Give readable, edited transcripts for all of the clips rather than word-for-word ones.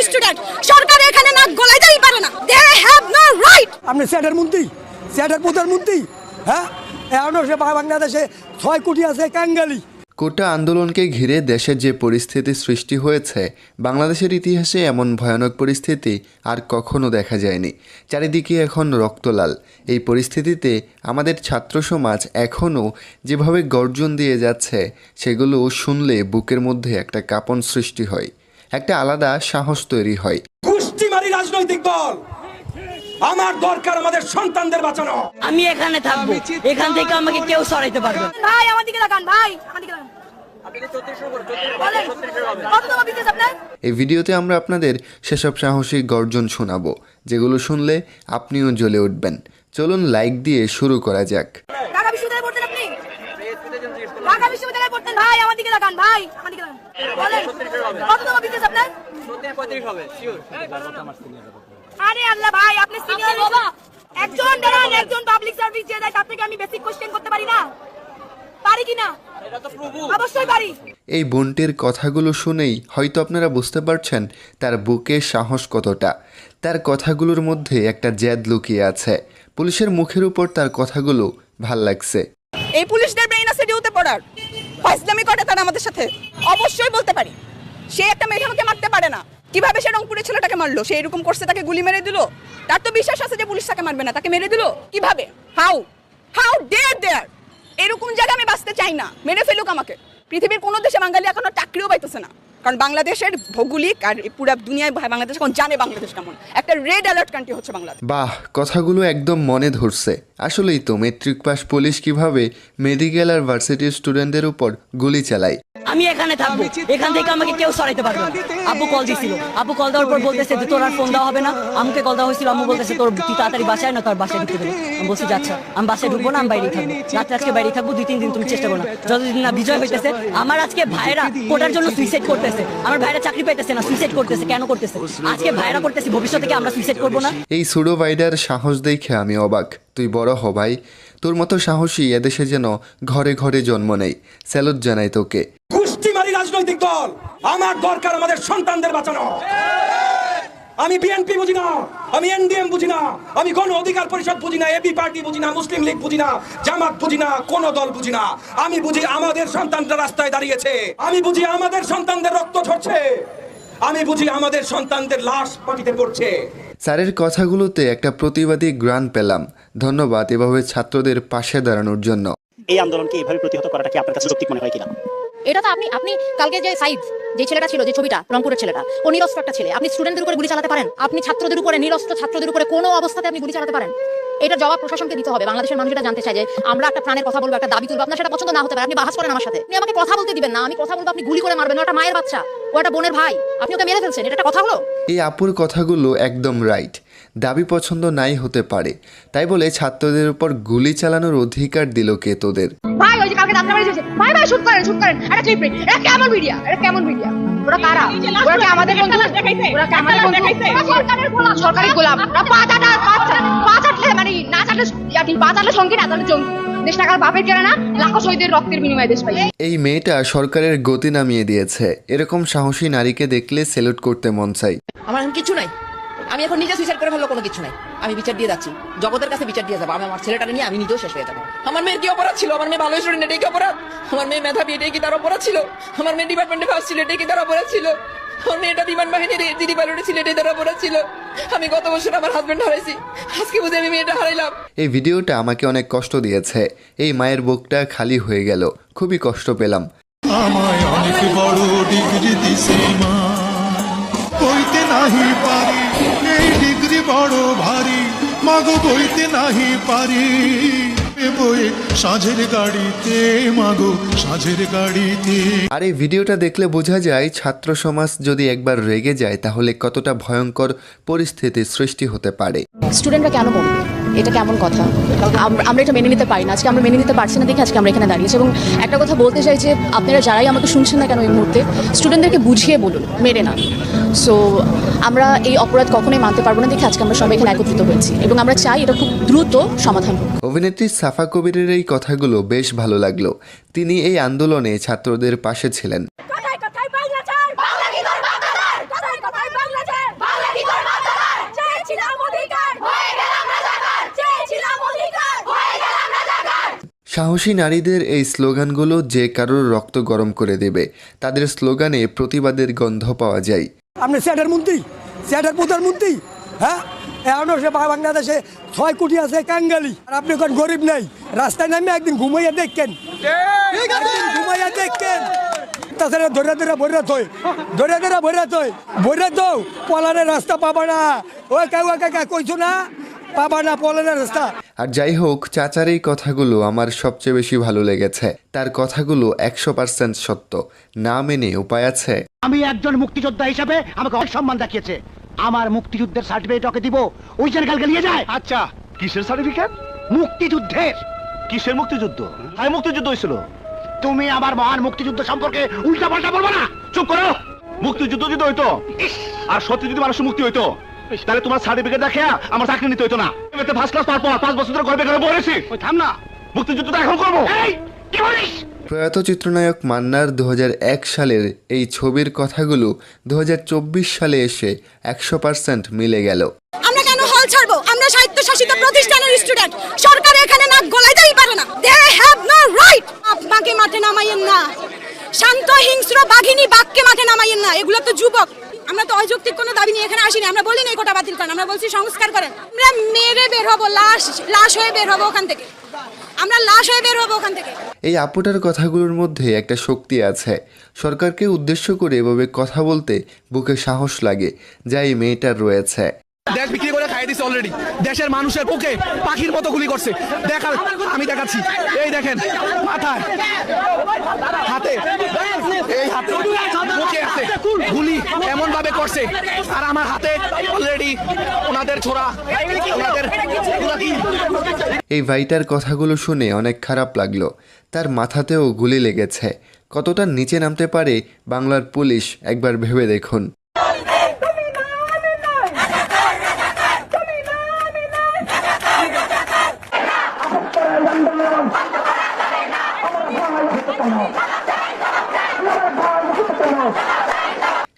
Student, সরকার এখানে নাক গলাইতেই পারে না। They have no right. আপনি সেটার মন্ত্রী, সেটার প্রধানমন্ত্রী, হ্যাঁ এখন সে বাংলাদেশে 6 কোটি আছে কাঙ্গালি। কোটা আন্দোলনকে ঘিরে দেশের যে পরিস্থিতি সৃষ্টি হয়েছে, বাংলাদেশের ইতিহাসে এমন ভয়ানক পরিস্থিতি আর কখনো দেখা যায়নি। চারিদিকে এখন রক্তলাল। এই পরিস্থিতিতে আমাদের ছাত্র সমাজ এখনও যেভাবে গর্জন দিয়ে যাচ্ছে, সেগুলো শুনলে বুকের মধ্যে একটা কাঁপন সৃষ্টি হয়, একটা আলাদা সাহস তৈরি হয়। গোষ্ঠীমারি রাজনৈতিক দল, আমার দরকার আমাদের সন্তানদের বাঁচানো। আমি এখানে থাকবো, এখান থেকে আমাকে কেউ সরাইতে পারবে না। ভাই আমার দিকে তাকান, ভাই আমার দিকে তাকান। এই ভিডিওতে আমরা আপনাদের সেসব সাহসী গর্জন শোনাবো, যেগুলো শুনলে আপনিও জ্বলে উঠবেন। চলুন লাইক দিয়ে শুরু করা যাক। ঢাকা বিশ্ববিদ্যালয়ে পড়তেন আপনি? ঢাকা বিশ্ববিদ্যালয়ে পড়তেন? ভাই আমার দিকে তাকান, ভাই আমার দিকে তাকান। বলেন কততম বিসিএস আপনার? 35 হবে শিওর। আরে আল্লাহ ভাই, আপনি সিনিয়র বাবা। একজন দাঁড়ান, একজন পাবলিক সার্ভিস যে দেয় তার থেকে আমি বেসিক কোশ্চেন করতে পারি না? পারি কিনা? অবশ্যই পারি। এই বোনটির কথাগুলো শুনেই হয়তো আপনারা বুঝতে পারছেন তার বুকে সাহস কতটা। তার কথাগুলোর মধ্যে একটা জেদ লুকিয়ে আছে। পুলিশের মুখের উপর তার কথাগুলো ভাল লাগছে। এই পুলিশদের ব্রেইন আছে ডিউতে পড়ার, ফাইজলামি করে তারা আমাদের সাথে। অবশ্যই বলতে পারি, সে একটা মেধাকে মারতে পারে না। কিভাবে সে রংপুরের ছেলেটাকে মারলো? সে এরকম করছে, তাকে গুলি মেরে দিল। তার তো বিশ্বাস আছে যে পুলিশ তাকে মারবে না, তাকে মেরে দিল। কিভাবে? হাউ ডেয়ার দেয়ার? এরকম জায়গায় আমি বাঁচতে চাই না, মেরে ফেলুক আমাকে। পৃথিবীর কোনো দেশে বাঙালি এখনো চাকরিও পাইতেছে না, কারণ বাংলাদেশের ভৌগোলিক আর পুরো দুনিয়ায় বাংলাদেশ এখন জানে বাংলাদেশ কেমন। একটা রেড অ্যালার্ট কান্ট্রি হচ্ছে বাংলাদেশ। বাহ, কথাগুলো একদম মনে ধরছে। আসলেই তো মেট্রিক পাস পুলিশ কিভাবে মেডিকেল আর ভার্সিটির স্টুডেন্টদের উপর গুলি চালায়। আমি এখানে থাকবো, এখান থেকে আমাকে কেউ সরাইতে পারবে না। আব্বু কল দিছিল, আব্বু কল দেওয়ার পর বলতেছে যে তোর আর ফোন দেওয়া হবে না। আমাকে কল দেওয়া হয়েছিল, আম্মু বলতেছে তোর তুই তাড়াতাড়ি বাসায় না, তোর বাসায় ঢুকতে দেবে। আমি বলছি যে আচ্ছা, আমি বাসায় ঢুকবো না, আমি বাইরেই থাকবো। রাত্রে আজকে বাইরেই থাকবো, 2-3 দিন তুমি চেষ্টা করো না। যতদিন না বিজয় হইতেছে। আমার আজকে ভাইরা কোটার জন্য সুইসাইড করতেছে, আমার ভাইরা চাকরি পাইতেছে না, সুইসাইড করতেছে। কেন করতেছে? আজকে ভাইরা করতেছে, ভবিষ্যতে কি আমরা সুইসাইড করবো না? এই সুডো ভাইডার সাহস দেখে আমি অবাক। তুই বড় হ ভাই, তোর মতো সাহসী এদেশে যেন ঘরে ঘরে জন্ম নেই। স্যালুট জানাই তোকে। গোষ্ঠীমারি রাজনৈতিক দল, আমার দরকার আমাদের সন্তানদের বাঁচানো। আমি বিএনপি বুঝি না, আমি এনডিএম বুঝি না, আমি গণ অধিকার পরিষদ বুঝি না, এবি পার্টি বুঝি না, মুসলিম লীগ বুঝি না, জামাত বুঝি না, কোন দল বুঝি না। আমি বুঝি আমাদের সন্তানরা রাস্তায় দাঁড়িয়েছে, আমি বুঝি আমাদের সন্তানদের রক্ত ঝরছে, আমি বুঝি আমাদের সন্তানদের লাশ মাটিতে পড়ছে। স্যারের কথাগুলোতে একটা প্রতিবাদী গ্রান পেলাম। ধন্যবাদ এভাবে ছাত্রদের পাশে দাঁড়ানোর জন্য। এই আন্দোলনকে এইভাবে প্রতিহত করাটা কি আপনার কাছে যৌক্তিক মনে হয় কিনা? এটা তো আপনি কালকে যে সাইদ যে ছেলেটা ছিল, যে ছবিটা, রংপুরের ছেলেটা, ও নিরস্ত্র একটা ছেলে। আপনি স্টুডেন্টদের উপরে গুলি চালাতে পারেন? আপনি ছাত্রদের উপরে, নিরস্ত্র ছাত্রদের উপরে কোনো অবস্থাতে আপনি গুলি চালাতে পারেন? এটার জবাব প্রশাসনকে দিতে হবে। বাংলাদেশের মানুষ এটা জানতে চায় যে আমরা একটা প্রাণের কথা বলবো, একটা দাবি তুলবো। আপনার সেটা পছন্দ না হতে পারে, আপনি বাহাস করেন আমার সাথে, আপনি আমাকে কথা বলতে দিবেন না। আমি কথা বলবো, আপনি গুলি করে মারবেন। ওটা মায়ের বাচ্চা, ও একটা বোনের ভাই, আপনি ওকে মেরে ফেলছেন। এটা একটা কথা হলো? এই আপুর কথাগুলো একদম রাইট। দাবি পছন্দ নাই হতে পারে, তাই বলে ছাত্রদের উপর গুলি চালানোর অধিকার দিল কে তোদের? ভাই ওই যে কালকে আপনারা বাড়ি এসেছে, ভাই শুট করেন একটা ক্লিপ নেই। এটা কেমন মিডিয়া? এটা কেমন মিডিয়া? ওরা কারা? ওরা কি আমাদের বন্ধু? ওরা কি আমাদের বন্ধু? সরকারের গোলাম, সরকারি গোলাম। ওরা পাঁচ আটলে মানে না চাটলে ইয়াটি, পাঁচ আটলে সঙ্গী, না চাটলে জঙ্গি। দেশ টাকার বাপের কেনা না, লাখো শহীদের রক্তের বিনিময়ে দেশ পাই। এই মেয়েটা সরকারের গতি নামিয়ে দিয়েছে। এরকম সাহসী নারীকে দেখলে স্যালুট করতে মন চাই। আমার এখন কিছু নাই, আমি এখন নিজে সুইসাইড করে ফেললো, কোনো কিছু নাই। আমি বিচার দিয়ে যাচ্ছি, জগতের কাছে বিচার দিয়ে যাবো। আমি আমার ছেলেটাকে নিয়ে আমি নিজেও শেষ হয়ে যাবো। আমার মেয়ের কি অপরাধ ছিল? আমার মেয়ে ভালো স্টুডেন্ট, এটাই কি অপরাধ? আমার মেয়ে মেধাবী, এটাই কি তার অপরাধ ছিল? আমার মেয়ে ডিপার্টমেন্টে ফার্স্ট ছিল, এটাই কি তার অপরাধ ছিল? আমার মেয়েটা বিমান বাহিনীর দিদি পাইলটে ছিল, এটাই তার অপরাধ ছিল? আমি গত বছর আমার হাজবেন্ড হারাইছি, আজকে বুঝে আমি মেয়েটা হারাইলাম। এই ভিডিওটা আমাকে অনেক কষ্ট দিয়েছে। এই মায়ের বুকটা খালি হয়ে গেল, খুবই কষ্ট পেলাম। আমায় অনেক বড় ডিগ্রি দিছে মা, বইতে নাহি পারি, এই ডিগ্রি বড় ভারী, মাগো বইতে নাহি পারি। বই সাঁঝের গাড়িতে, মাগো সাঁঝের গাড়িতে। আর এই ভিডিওটা দেখলে বোঝা যায় ছাত্র সমাজ যদি একবার রেগে যায় তাহলে কতটা ভয়ঙ্কর পরিস্থিতির সৃষ্টি হতে পারে। স্টুডেন্টরা কেন বলবে? এটা কেমন কথা? আমরা এটা মেনে নিতে পারি না। আজকে আমরা মেনে নিতে পারছি না দেখে আজকে আমরা এখানে দাঁড়িয়েছি। এবং একটা কথা বলতে চাই যে আপনারা যারাই আমাকে শুনছেন না কেন এই মুহূর্তে, স্টুডেন্টদেরকে বুঝিয়ে বলুন, মেরে না। সো আমরা এই অপরাধ কখনোই মানতে পারবো না দেখে আজকে আমরা সবাই এখানে একত্রিত হয়েছি এবং আমরা চাই এটা খুব দ্রুত সমাধান হোক। অভিনেত্রী সাফা কবিরের এই কথাগুলো বেশ ভালো লাগলো। তিনি এই আন্দোলনে ছাত্রদের পাশে ছিলেন। কথায় কথায় বাংলা চাই, বাংলা কি তোর বাংলা চাই, কথায় কথায় বাংলা চাই। সাহসী নারীদের এই স্লোগানগুলো যে কারোর রক্ত গরম করে দেবে। তাদের স্লোগানে প্রতিবাদের গন্ধ পাওয়া যায়। আপনি স্যাটের মন্ত্রী, স্যাটের প্রধানমন্ত্রী, হ্যাঁ এখনো সে বাংলাদেশে 6 কোটি আছে কাঙ্গালি, আর আপনি কোন গরিব নাই। রাস্তায় নামে একদিন ঘুমাইয়া দেখেন, ঘুমাইয়া দেখেন। তাছাড়া ধরে ভরে তো পলানের রাস্তা পাবা না। ওই কাকা কইছো না, পাবা না পলানের রাস্তা। আর যাই হোক, চাচার এই কথাগুলো আমার সবচেয়ে বেশি ভালো লেগেছে। তার কথাগুলো 100% সত্য। না মেনে উপায় আছে? আমি একজন মুক্তিযোদ্ধা হিসেবে আমাকে অনেক সম্মান দেখিয়েছে। আমার মুক্তিযুদ্ধের সার্টিফিকেট ওকে দিব, ওই যেন কালকে নিয়ে যায়। আচ্ছা, কিসের সার্টিফিকেট? মুক্তিযুদ্ধের। কিসের মুক্তিযুদ্ধ? হ্যাঁ, মুক্তিযুদ্ধ হয়েছিল। তুমি আমার মহান মুক্তিযুদ্ধ সম্পর্কে উল্টা পাল্টা বলবো না। চুপ করো। মুক্তিযুদ্ধ যদি হইতো আর সত্যি যদি মানুষের মুক্তি হইতো, তাহলে তোমার সার্টিফিকেট দেখে আমার চাকরি নিতে হইতো না। এতে ফার্স্ট ক্লাস পাওয়ার পর 5 বছর ধরে ঘরে বেকার বলেছি। ওই থাম না, মুক্তিযুদ্ধটা এখন করবো। এই কি বলিস? প্রয়াত চিত্রনায়ক মান্নার 2001 সালের এই ছবির কথাগুলো 2024 সালে এসে 100% মিলে গেল। আমরা কেন হল ছাড়বো? আমরা স্বায়ত্তশাসিত প্রতিষ্ঠানের স্টুডেন্ট। সরকার এখানে নাক গলাইতেই পারে না। They have no right. আপনাকে মাঠে নামাইয়েন না। শান্ত হিংস্র বাঘিনী বাঘকে মাঠে নামাইয়েন না। এগুলো তো যুবক। আমরা তো অযৌক্তিক কোনো দাবি নিয়ে এখানে আসিনি। আমরা বলিনি এই কোটা বাতিল করেন, আমরা বলছি সংস্কার করেন। আমরা মেরে বের হবো, লাশ হয়ে বের হবো ওখান থেকে। আমরা লাশ হয়ে বের হবো ওখান থেকে। এই আপুটার কথাগুলোর মধ্যে একটা শক্তি আছে। সরকারকে উদ্দেশ্য করে এভাবে কথা বলতে বুকে সাহস লাগে, যা এই মেয়েটার রয়েছে। দেশ বিক্রি করে খাইয়ে দিচ্ছে অলরেডি। দেশের মানুষের বুকে পাখির মতো গুলি করছে। দেখার আমি দেখাচ্ছি। এই দেখেন, মাথায়, হাতে, এই হাতে বুকে আছে গুলি এমন ভাবে করছে। আর আমার হাতে অলরেডি ওনাদের ছোড়া, ওনাদের এই ভাইটার কথাগুলো শুনে অনেক খারাপ লাগলো। তার মাথাতেও গুলি লেগেছে। কতটা নিচে নামতে পারে বাংলার পুলিশ একবার ভেবে দেখুন।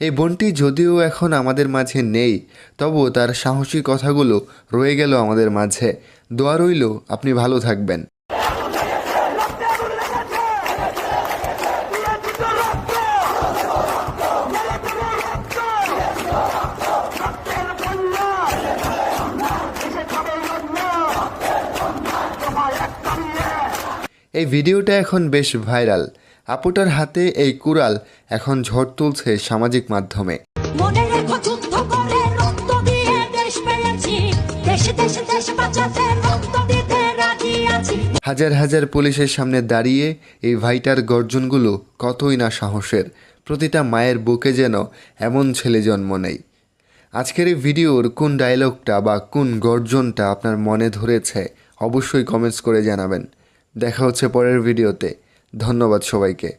এই বোনটি যদিও এখন আমাদের মাঝে নেই, তবুও তার সাহসী কথাগুলো রয়ে গেল আমাদের মাঝে। দোয়া রইল আপনি ভালো থাকবেন। এই ভিডিওটা এখন বেশ ভাইরাল। আপুটার হাতে এই কুড়াল এখন ঝড় তুলছে সামাজিক মাধ্যমে। হাজার হাজার পুলিশের সামনে দাঁড়িয়ে এই ভাইটার গর্জনগুলো কতই না সাহসের। প্রতিটা মায়ের বুকে যেন এমন ছেলে জন্ম নেই। আজকের এই ভিডিওর কোন ডায়লগটা বা কোন গর্জনটা আপনার মনে ধরেছে অবশ্যই কমেন্টস করে জানাবেন। দেখা হচ্ছে পরের ভিডিওতে। ধন্যবাদ সবাইকে।